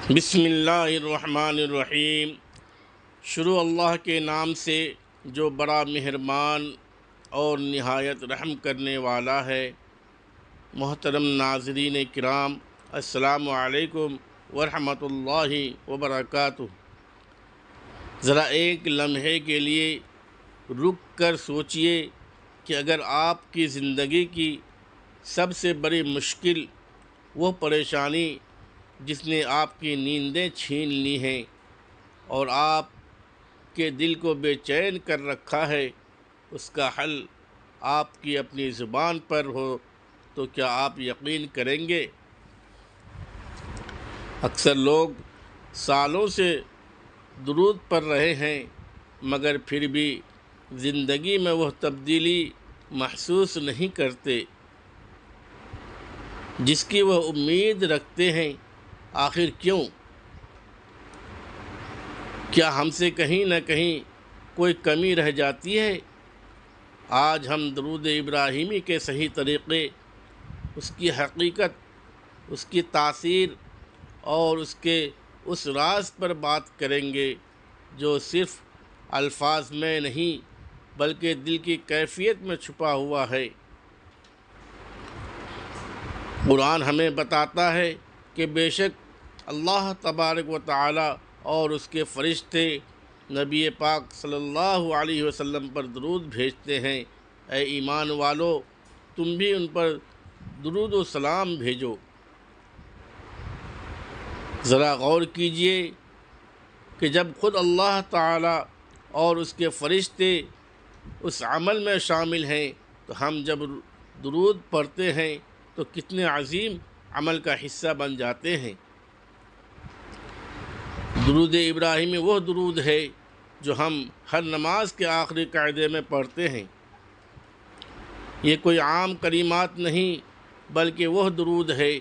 بسم اللہ الرحمن الرحیم۔ شروع اللہ کے نام سے جو بڑا مہربان اور نہایت رحم کرنے والا ہے۔ محترم ناظرین کرام، السلام علیکم ورحمۃ اللہ وبرکاتہ۔ ذرا ایک لمحے کے لیے رک کر سوچئے کہ اگر آپ کی زندگی کی سب سے بڑی مشکل، وہ پریشانی جس نے آپ کی نیندیں چھین لی ہیں اور آپ کے دل کو بے چین کر رکھا ہے، اس کا حل آپ کی اپنی زبان پر ہو تو کیا آپ یقین کریں گے؟ اکثر لوگ سالوں سے درود پڑھ رہے ہیں مگر پھر بھی زندگی میں وہ تبدیلی محسوس نہیں کرتے جس کی وہ امید رکھتے ہیں۔ آخر کیوں؟ کیا ہم سے کہیں نہ کہیں کوئی کمی رہ جاتی ہے؟ آج ہم درود ابراہیمی کے صحیح طریقے، اس کی حقیقت، اس کی تاثیر اور اس راز پر بات کریں گے جو صرف الفاظ میں نہیں بلکہ دل کی کیفیت میں چھپا ہوا ہے۔ قرآن ہمیں بتاتا ہے کہ بے شک اللہ تبارک و تعالی اور اس کے فرشتے نبی پاک صلی اللہ علیہ وسلم پر درود بھیجتے ہیں۔ اے ایمان والو، تم بھی ان پر درود و سلام بھیجو۔ ذرا غور کیجئے کہ جب خود اللہ تعالی اور اس کے فرشتے اس عمل میں شامل ہیں تو ہم جب درود پڑھتے ہیں تو کتنے عظیم عمل کا حصہ بن جاتے ہیں۔ درود ابراہیمی وہ درود ہے جو ہم ہر نماز کے آخری قاعدے میں پڑھتے ہیں۔ یہ کوئی عام کلمات نہیں بلکہ وہ درود ہے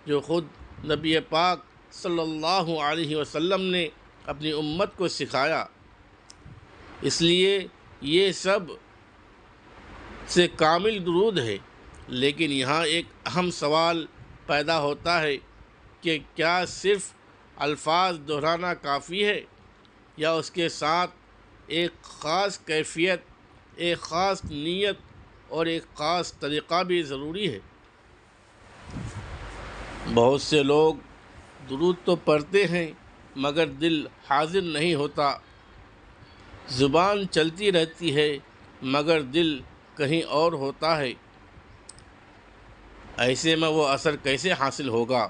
جو خود نبی پاک صلی اللہ علیہ وسلم نے اپنی امت کو سکھایا۔ اس لیے یہ سب سے کامل درود ہے۔ لیکن یہاں ایک اہم سوال پیدا ہوتا ہے کہ کیا صرف الفاظ دہرانا کافی ہے یا اس کے ساتھ ایک خاص کیفیت، ایک خاص نیت اور ایک خاص طریقہ بھی ضروری ہے؟ بہت سے لوگ درود تو پڑھتے ہیں مگر دل حاضر نہیں ہوتا، زبان چلتی رہتی ہے مگر دل کہیں اور ہوتا ہے۔ ایسے میں وہ اثر کیسے حاصل ہوگا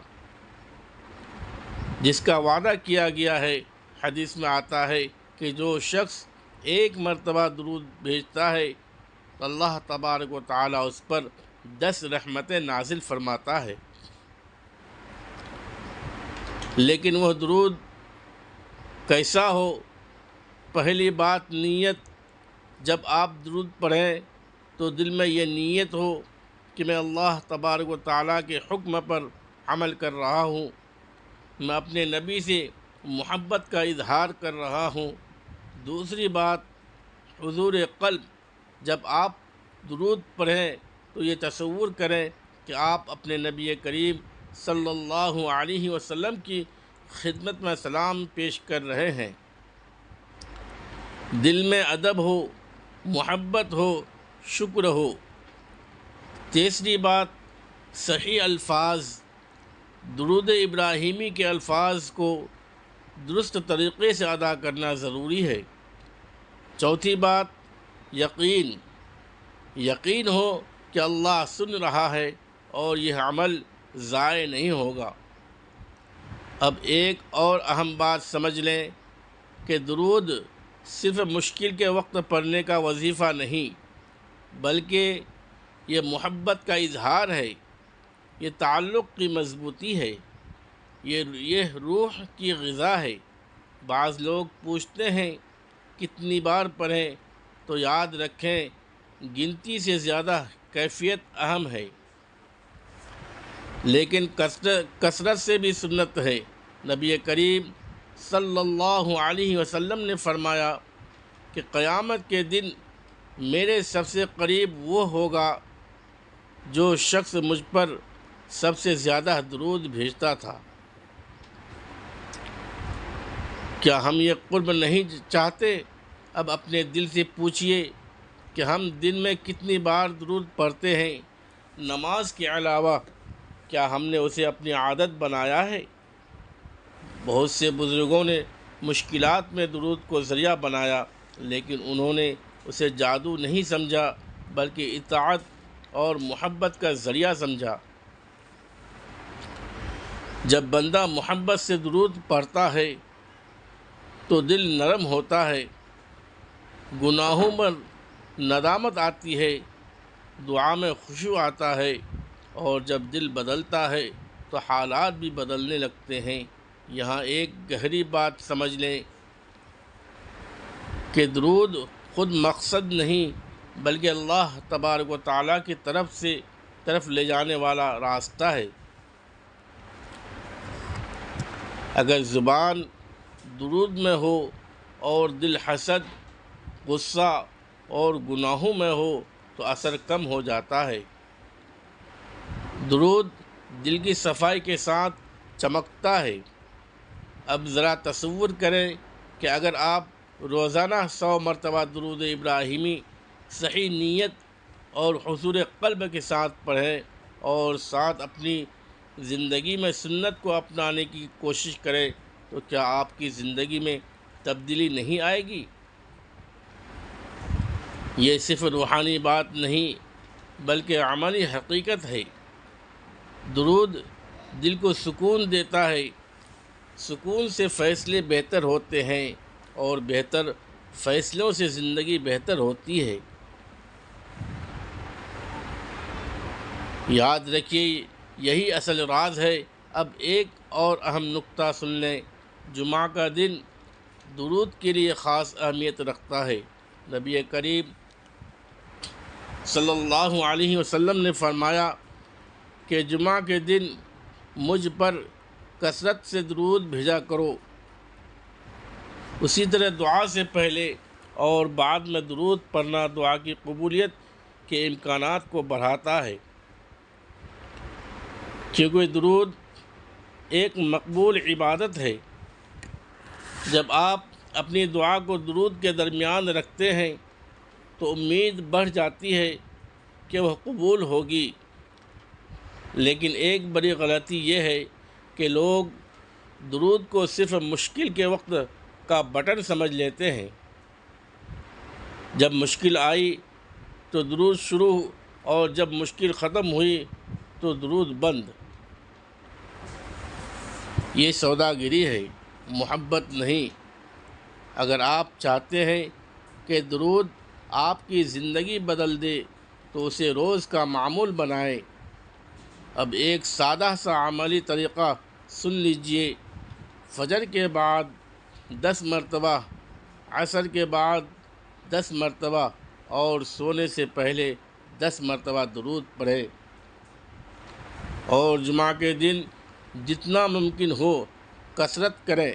جس کا وعدہ کیا گیا ہے؟ حدیث میں آتا ہے کہ جو شخص ایک مرتبہ درود بھیجتا ہے تو اللہ تبارک و تعالی اس پر 10 رحمتیں نازل فرماتا ہے۔ لیکن وہ درود کیسا ہو؟ پہلی بات نیت۔ جب آپ درود پڑھیں تو دل میں یہ نیت ہو کہ میں اللہ تبارک و تعالیٰ کے حکم پر عمل کر رہا ہوں، میں اپنے نبی سے محبت کا اظہار کر رہا ہوں۔ دوسری بات حضور قلب۔ جب آپ درود پڑھیں تو یہ تصور کریں کہ آپ اپنے نبی کریم صلی اللہ علیہ وسلم کی خدمت میں سلام پیش کر رہے ہیں۔ دل میں ادب ہو، محبت ہو، شکر ہو۔ تیسری بات صحیح الفاظ۔ درود ابراہیمی کے الفاظ کو درست طریقے سے ادا کرنا ضروری ہے۔ چوتھی بات یقین۔ یقین ہو کہ اللہ سن رہا ہے اور یہ عمل ضائع نہیں ہوگا۔ اب ایک اور اہم بات سمجھ لیں کہ درود صرف مشکل کے وقت پڑھنے کا وظیفہ نہیں بلکہ یہ محبت کا اظہار ہے، یہ تعلق کی مضبوطی ہے، یہ روح کی غذا ہے۔ بعض لوگ پوچھتے ہیں کتنی بار پڑھیں؟ تو یاد رکھیں گنتی سے زیادہ کیفیت اہم ہے، لیکن کثرت سے بھی سنت ہے۔ نبی کریم صلی اللہ علیہ وسلم نے فرمایا کہ قیامت کے دن میرے سب سے قریب وہ ہوگا جو شخص مجھ پر سب سے زیادہ درود بھیجتا تھا۔ کیا ہم یہ قرب نہیں چاہتے؟ اب اپنے دل سے پوچھئے کہ ہم دن میں کتنی بار درود پڑھتے ہیں؟ نماز کے علاوہ کیا ہم نے اسے اپنی عادت بنایا ہے؟ بہت سے بزرگوں نے مشکلات میں درود کو ذریعہ بنایا، لیکن انہوں نے اسے جادو نہیں سمجھا بلکہ اطاعت اور محبت کا ذریعہ سمجھا۔ جب بندہ محبت سے درود پڑھتا ہے تو دل نرم ہوتا ہے، گناہوں پر ندامت آتی ہے، دعا میں خشوع آتا ہے، اور جب دل بدلتا ہے تو حالات بھی بدلنے لگتے ہیں۔ یہاں ایک گہری بات سمجھ لیں کہ درود خود مقصد نہیں بلکہ اللہ تبارک و تعالیٰ کی طرف لے جانے والا راستہ ہے۔ اگر زبان درود میں ہو اور دل حسد، غصہ اور گناہوں میں ہو تو اثر کم ہو جاتا ہے۔ درود دل کی صفائی کے ساتھ چمکتا ہے۔ اب ذرا تصور کریں کہ اگر آپ روزانہ 100 مرتبہ درود ابراہیمی صحیح نیت اور حضور قلب کے ساتھ پڑھیں اور ساتھ اپنی زندگی میں سنت کو اپنانے کی کوشش کریں تو کیا آپ کی زندگی میں تبدیلی نہیں آئے گی؟ یہ صرف روحانی بات نہیں بلکہ عملی حقیقت ہے۔ درود دل کو سکون دیتا ہے، سکون سے فیصلے بہتر ہوتے ہیں اور بہتر فیصلوں سے زندگی بہتر ہوتی ہے۔ یاد رکھیے یہی اصل راز ہے۔ اب ایک اور اہم نقطہ سن لیں، جمعہ کا دن درود کے لیے خاص اہمیت رکھتا ہے۔ نبی کریم صلی اللہ علیہ وسلم نے فرمایا کہ جمعہ کے دن مجھ پر کثرت سے درود بھیجا کرو۔ اسی طرح دعا سے پہلے اور بعد میں درود پڑھنا دعا کی قبولیت کے امکانات کو بڑھاتا ہے، کیونکہ درود ایک مقبول عبادت ہے۔ جب آپ اپنی دعا کو درود کے درمیان رکھتے ہیں تو امید بڑھ جاتی ہے کہ وہ قبول ہوگی۔ لیکن ایک بڑی غلطی یہ ہے کہ لوگ درود کو صرف مشکل کے وقت کا بٹن سمجھ لیتے ہیں۔ جب مشکل آئی تو درود شروع اور جب مشکل ختم ہوئی تو درود بند۔ یہ سوداگری ہے، محبت نہیں۔ اگر آپ چاہتے ہیں کہ درود آپ کی زندگی بدل دے تو اسے روز کا معمول بنائیں۔ اب ایک سادہ سا عملی طریقہ سن لیجئے۔ فجر کے بعد 10 مرتبہ، عصر کے بعد 10 مرتبہ اور سونے سے پہلے 10 مرتبہ درود پڑھیں، اور جمعہ کے دن جتنا ممکن ہو کثرت کریں۔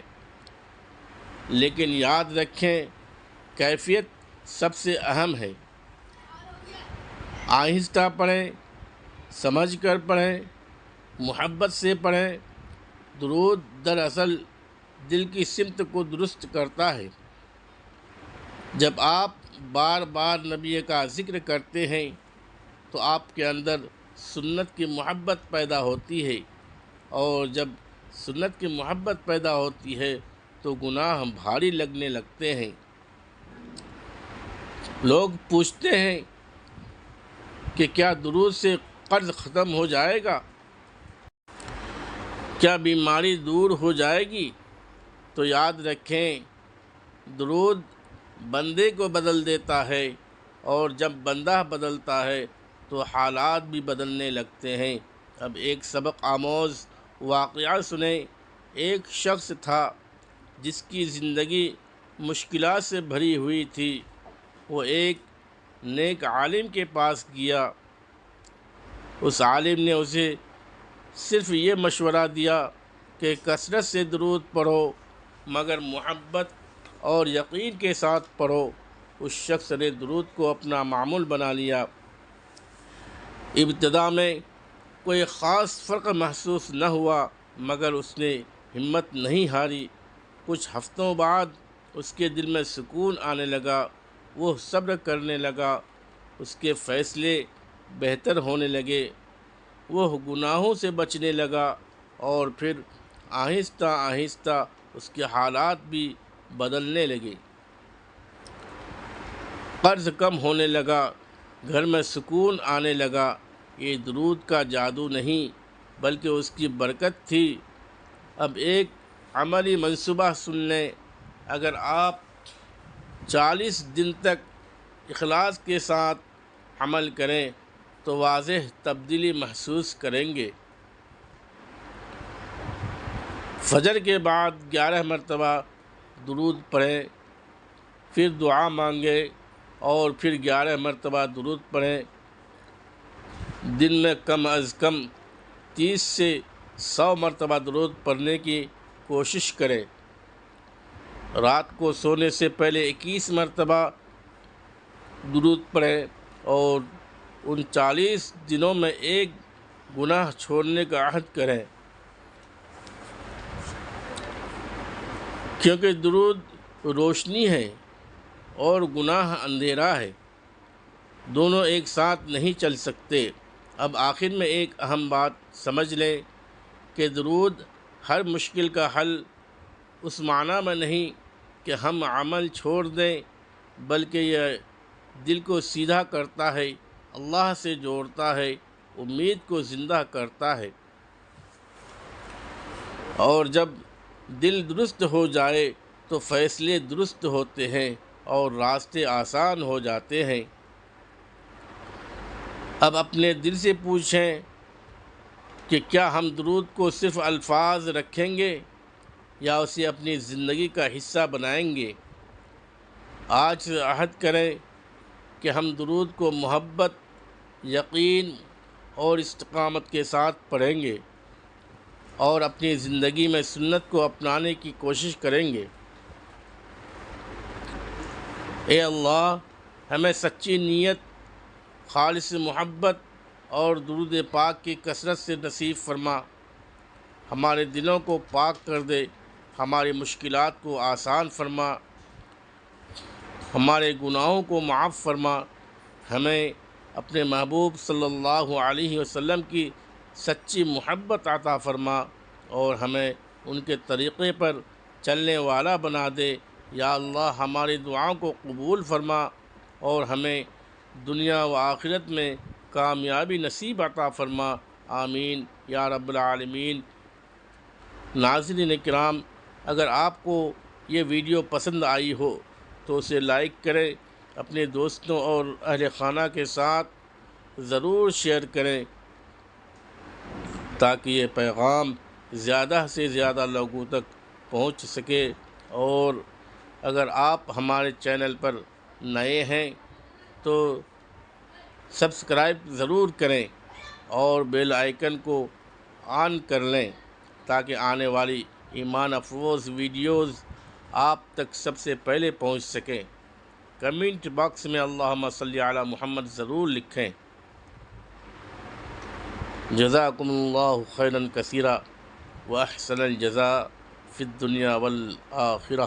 لیکن یاد رکھیں کیفیت سب سے اہم ہے۔ آہستہ پڑھیں، سمجھ کر پڑھیں، محبت سے پڑھیں۔ درود دراصل دل کی سمت کو درست کرتا ہے۔ جب آپ بار بار نبی کا ذکر کرتے ہیں تو آپ کے اندر سنت کی محبت پیدا ہوتی ہے، اور جب سنت کی محبت پیدا ہوتی ہے تو گناہ بھاری لگنے لگتے ہیں۔ لوگ پوچھتے ہیں کہ کیا درود سے قرض ختم ہو جائے گا؟ کیا بیماری دور ہو جائے گی؟ تو یاد رکھیں درود بندے کو بدل دیتا ہے، اور جب بندہ بدلتا ہے تو حالات بھی بدلنے لگتے ہیں۔ اب ایک سبق آموز واقعہ سنیں۔ ایک شخص تھا جس کی زندگی مشکلات سے بھری ہوئی تھی۔ وہ ایک نیک عالم کے پاس گیا۔ اس عالم نے اسے صرف یہ مشورہ دیا کہ کثرت سے درود پڑھو، مگر محبت اور یقین کے ساتھ پڑھو۔ اس شخص نے درود کو اپنا معمول بنا لیا۔ ابتدا میں کوئی خاص فرق محسوس نہ ہوا، مگر اس نے ہمت نہیں ہاری۔ کچھ ہفتوں بعد اس کے دل میں سکون آنے لگا، وہ صبر کرنے لگا، اس کے فیصلے بہتر ہونے لگے، وہ گناہوں سے بچنے لگا، اور پھر آہستہ آہستہ اس کے حالات بھی بدلنے لگے۔ قرض کم ہونے لگا، گھر میں سکون آنے لگا۔ یہ درود کا جادو نہیں بلکہ اس کی برکت تھی۔ اب ایک عملی منصوبہ سن لیں، اگر آپ 40 دن تک اخلاص کے ساتھ عمل کریں تو واضح تبدیلی محسوس کریں گے۔ فجر کے بعد 11 مرتبہ درود پڑھیں، پھر دعا مانگیں اور پھر 11 مرتبہ درود پڑھیں۔ دن میں کم از کم 30 سے 100 مرتبہ درود پڑھنے کی کوشش کریں۔ رات کو سونے سے پہلے 21 مرتبہ درود پڑھیں اور ان 40 دنوں میں ایک گناہ چھوڑنے کا عہد کریں، کیونکہ درود روشنی ہے اور گناہ اندھیرا ہے، دونوں ایک ساتھ نہیں چل سکتے۔ اب آخر میں ایک اہم بات سمجھ لیں کہ درود ہر مشکل کا حل اس معنی میں نہیں کہ ہم عمل چھوڑ دیں، بلکہ یہ دل کو سیدھا کرتا ہے، اللہ سے جوڑتا ہے، امید کو زندہ کرتا ہے، اور جب دل درست ہو جائے تو فیصلے درست ہوتے ہیں اور راستے آسان ہو جاتے ہیں۔ اب اپنے دل سے پوچھیں کہ کیا ہم درود کو صرف الفاظ رکھیں گے یا اسے اپنی زندگی کا حصہ بنائیں گے؟ آج سے عہد کریں کہ ہم درود کو محبت، یقین اور استقامت کے ساتھ پڑھیں گے اور اپنی زندگی میں سنت کو اپنانے کی کوشش کریں گے۔ اے اللہ، ہمیں سچی نیت، خالص محبت اور درود پاک کی کثرت سے نصیب فرما۔ ہمارے دلوں کو پاک کر دے، ہماری مشکلات کو آسان فرما، ہمارے گناہوں کو معاف فرما، ہمیں اپنے محبوب صلی اللہ علیہ وسلم کی سچی محبت عطا فرما اور ہمیں ان کے طریقے پر چلنے والا بنا دے۔ یا اللہ، ہماری دعاؤں کو قبول فرما اور ہمیں دنیا و آخرت میں کامیابی نصیب عطا فرما، آمین یا رب العالمین۔ ناظرین کرام، اگر آپ کو یہ ویڈیو پسند آئی ہو تو اسے لائک کریں، اپنے دوستوں اور اہل خانہ کے ساتھ ضرور شیئر کریں تاکہ یہ پیغام زیادہ سے زیادہ لوگوں تک پہنچ سکے۔ اور اگر آپ ہمارے چینل پر نئے ہیں تو سبسکرائب ضرور کریں اور بیل آئیکن کو آن کر لیں تاکہ آنے والی ایمان افروز ویڈیوز آپ تک سب سے پہلے پہنچ سکیں۔ کمنٹ باکس میں اللہم صلی علی محمد ضرور لکھیں۔ جزاکم اللہ خیرا کثیرا واحسن الجزاء فی الدنیا والآخرہ۔